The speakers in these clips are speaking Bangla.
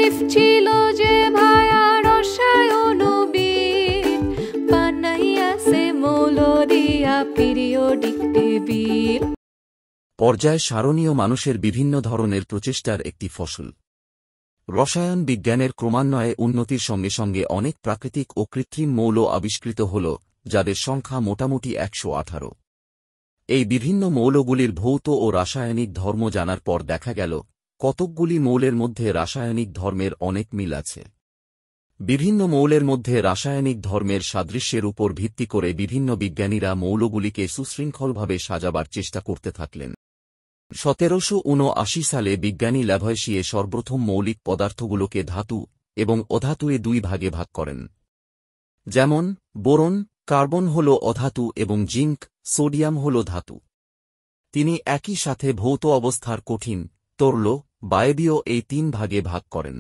মেন্ডেলিফ ছিল যে ভায়া রসায়নবিদ, বানাইয়াছে মৌল দিয়া পিরিয়ডিক টেবিল। পর্যায় সারণীয় মানুষের বিভিন্ন ধরনের প্রচেষ্টার একটি ফসল। রসায়ন বিজ্ঞানের ক্রমান্বয়ে উন্নতির সঙ্গে সঙ্গে অনেক প্রাকৃতিক ও কৃত্রিম মৌল আবিষ্কৃত হল, যাদের সংখ্যা মোটামুটি 118। এই বিভিন্ন মৌলগুলির ভৌত ও রাসায়নিক ধর্ম জানার পর দেখা গেল কতকগুলি মৌলের মধ্যে রাসায়নিক ধর্মের অনেক মিল আছে। বিভিন্ন মৌলের মধ্যে রাসায়নিক ধর্মের সাদৃশ্যের উপর ভিত্তি করে বিভিন্ন বিজ্ঞানীরা মৌলগুলিকে সুশৃঙ্খলভাবে সাজাবার চেষ্টা করতে থাকলেন। 1779 সালে বিজ্ঞানী ল্যাভয়েশিয়ে সর্বপ্রথম মৌলিক পদার্থগুলোকে ধাতু এবং অধাতুয়ে দুই ভাগে ভাগ করেন। যেমন বোরন, কার্বন হল অধাতু এবং জিঙ্ক, সোডিয়াম হল ধাতু। তিনি একই সাথে ভৌত অবস্থার কঠিন, তরল, বায়বীয় এই তিন ভাগে ভাগ করেন।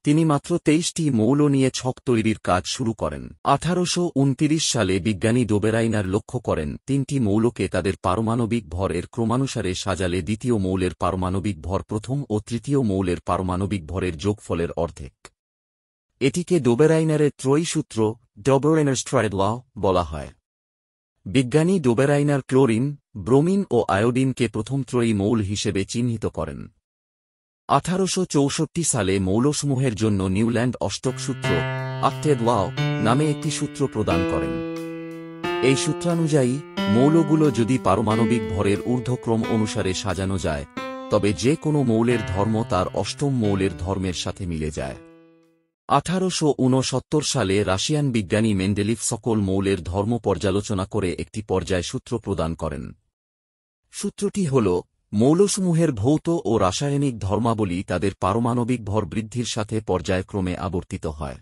তিনি মাত্র 23টি মৌল নিয়ে ছক তৈরির কাজ শুরু করেন। 1829 সালে বিজ্ঞানী ডোবেরাইনার লক্ষ্য করেন 3টি মৌলকে তাদের পারমাণবিক ভর এর ক্রমানুসারে সাজালে দ্বিতীয় মৌলের পারমাণবিক ভর প্রথম ও তৃতীয় মৌলের পারমাণবিক ভরের যোগফলের অর্ধেক। এটিকে ডোবেরাইনারের ত্রয়ী সূত্র, ডোবেরাইনারস ট্রায়েড ল বলা হয়। বিজ্ঞানী ডোবেরাইনার ক্লোরিন, ব্রোমিন ও আয়োডিনকে প্রথম ত্রয়ী মৌল হিসেবে চিহ্নিত করেন। 1864 সালে মৌলসমূহের জন্য নিউল্যান্ড অষ্টক সূত্র, অক্টেভ ল নামে একটি সূত্র প্রদান করেন। এই সূত্রানুযায়ী মৌলগুলো যদি পারমাণবিক ভরের ঊর্ধ্বক্রম অনুসারে সাজানো যায়, তবে যে কোনো মৌলের ধর্ম তার অষ্টম মৌলের ধর্মের সাথে মিলে যায়। 1869 সালে রাশিয়ান বিজ্ঞানী মেন্ডেলিফ সকল মৌলের ধর্ম পর্যালোচনা করে একটি পর্যায় সূত্র প্রদান করেন। সূত্রটি হল, মৌলসমূহের ভৌত ও রাসায়নিক ধর্মাবলী তাদের পারমাণবিক ভর বৃদ্ধির সাথে পর্যায়ক্রমে আবর্তিত হয়।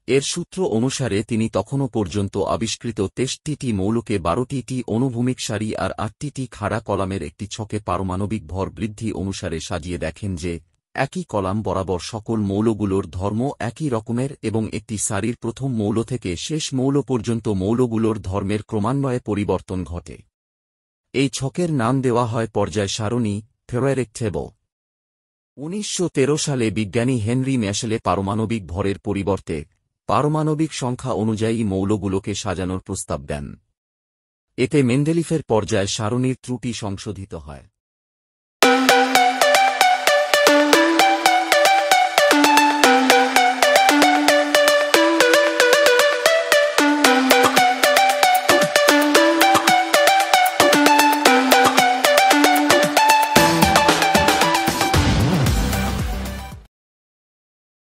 এর সূত্র অনুসারে তিনি তখনও পর্যন্ত আবিষ্কৃত 23টি মৌলকে 12টি অনুভূমিক সারি আর 8টি খাড়া কলামের একটি ছকে পারমাণবিক ভর বৃদ্ধি অনুসারে সাজিয়ে দেখেন যে একই কলাম বরাবর সকল মৌলগুলোর ধর্ম একই রকমের এবং একটি সারির প্রথম মৌল থেকে শেষ মৌল পর্যন্ত মৌলগুলোর ধর্মের ক্রমান্বয়ে পরিবর্তন ঘটে। এই ছকের নাম দেওয়া হয় পর্যায় সারণী, থিওরেটিক টেবল। 1913 সালে বিজ্ঞানী হেনরি ম্যাশেলে পারমাণবিক ভরের পরিবর্তে পারমাণবিক সংখ্যা অনুযায়ী মৌলগুলোকে সাজানোর প্রস্তাব দেন। এতে মেন্ডেলিফের পর্যায় সারণীর ত্রুটি সংশোধিত হয়।